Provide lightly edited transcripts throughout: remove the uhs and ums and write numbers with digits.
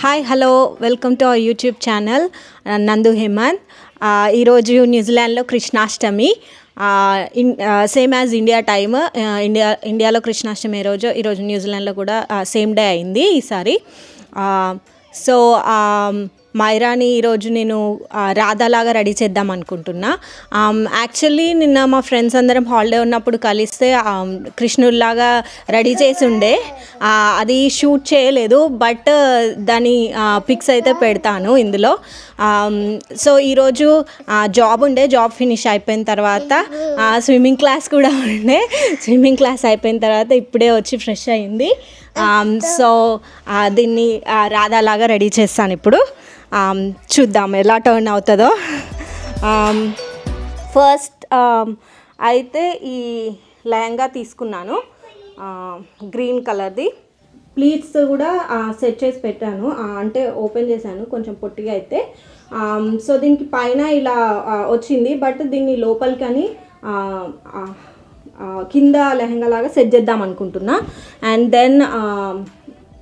Hi hello welcome to our YouTube channel నందు హేమంత్. ఈరోజు న్యూజిలాండ్లో Krishnashtami, same as India time. ఇండియాలో కృష్ణాష్టమి ఈరోజు న్యూజిలాండ్లో కూడా సేమ్ డే అయింది ఈసారి. సో మైరాని ఈరోజు నేను రాధాలాగా రెడీ చేద్దాం అనుకుంటున్నా. యాక్చువల్లీ నిన్న మా ఫ్రెండ్స్ అందరం హాలిడే ఉన్నప్పుడు కలిస్తే కృష్ణుడిలాగా రెడీ చేసి ఉండే, అది షూట్ చేయలేదు, బట్ దాని పిక్స్ అయితే పెడతాను ఇందులో. సో ఈరోజు జాబ్ ఫినిష్ అయిపోయిన తర్వాత స్విమ్మింగ్ క్లాస్ కూడా ఉండే. స్విమ్మింగ్ క్లాస్ అయిపోయిన తర్వాత ఇప్పుడే వచ్చి ఫ్రెష్ అయింది. సో దీన్ని రాధాలాగా రెడీ చేస్తాను ఇప్పుడు. చూద్దాం ఎలా టర్న్ అవుతుందో. ఫస్ట్ అయితే ఈ లెహంగా తీసుకున్నాను, గ్రీన్ కలర్ది. ప్లీట్స్ కూడా సెట్ చేసి పెట్టాను, అంటే ఓపెన్ చేశాను కొంచెం పొట్టిగా అయితే. సో దీనికి పైన ఇలా వచ్చింది, బట్ దీన్ని లోపలికని కింద లెహంగా లాగా సెట్ చేద్దాం అనుకుంటున్నా. అండ్ దెన్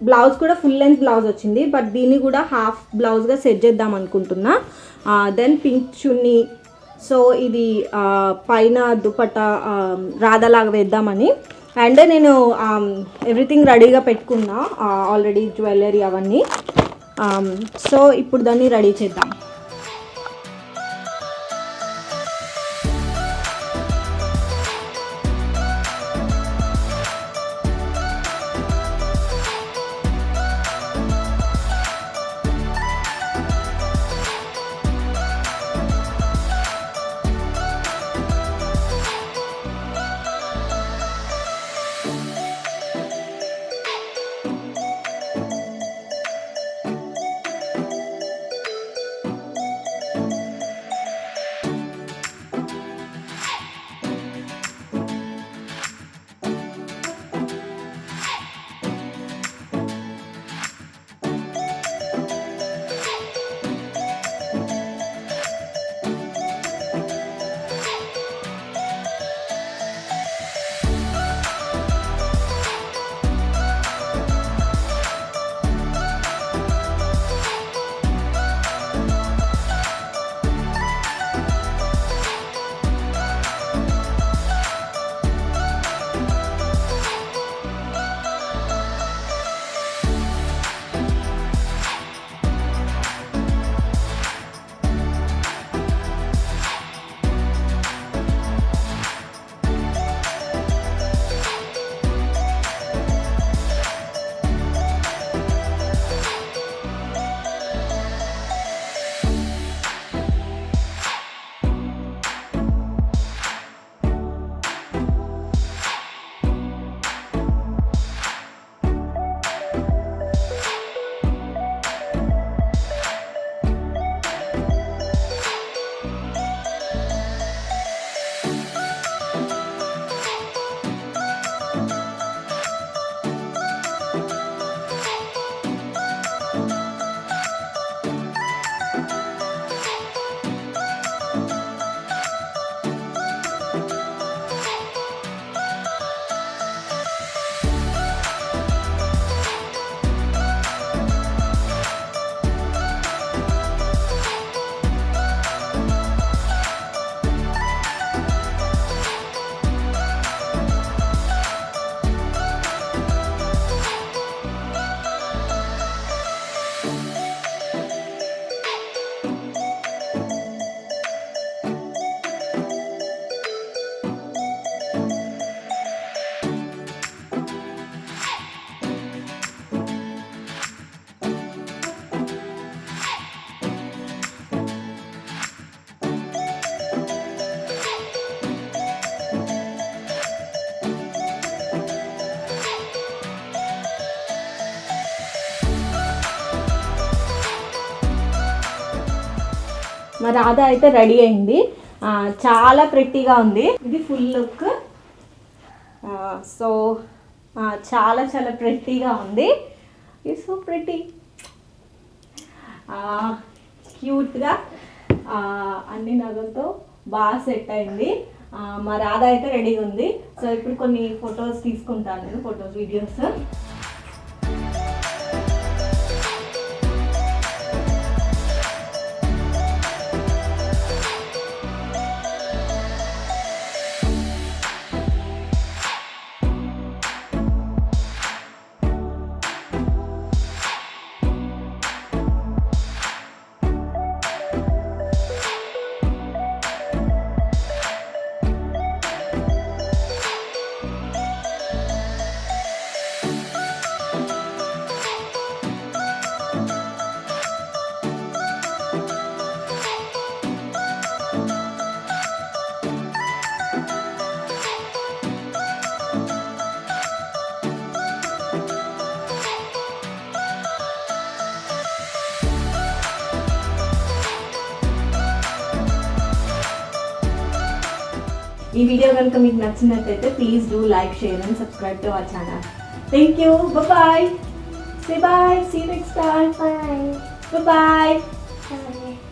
బ్లౌజ్ కూడా ఫుల్ లెంత్ బ్లౌజ్ వచ్చింది, బట్ దీన్ని కూడా హాఫ్ బ్లౌజ్గా సెట్ చేద్దాం అనుకుంటున్నా. దెన్ పింక్ చున్నీ. సో ఇది పైన దుపట్టా రాధాలాగా వేద్దామని. అండ్ నేను ఎవ్రీథింగ్ రెడీగా పెట్టుకున్నా ఆల్రెడీ, జ్యువెలరీ అవన్నీ. సో ఇప్పుడు దాన్ని రెడీ చేద్దాం. మా రాధా అయితే రెడీ అయింది, చాలా ప్రెట్టీగా ఉంది. ఇది ఫుల్ లుక్. సో చాలా చాలా ప్రెట్టీగా ఉంది. ఇట్స్ సో ప్రెట్టీ, క్యూట్గా అన్ని నగలతో బాగా సెట్ అయింది. మా రాధా అయితే రెడీగా ఉంది. సో ఇప్పుడు కొన్ని ఫొటోస్ తీసుకుంటాను, నేను వీడియోస్. ఈ వీడియో కనుక మీకు నచ్చినట్టయితే please do like, share and subscribe to our channel. Thank you. Bye. Say bye. See you next time. Bye. Bye-bye. Bye.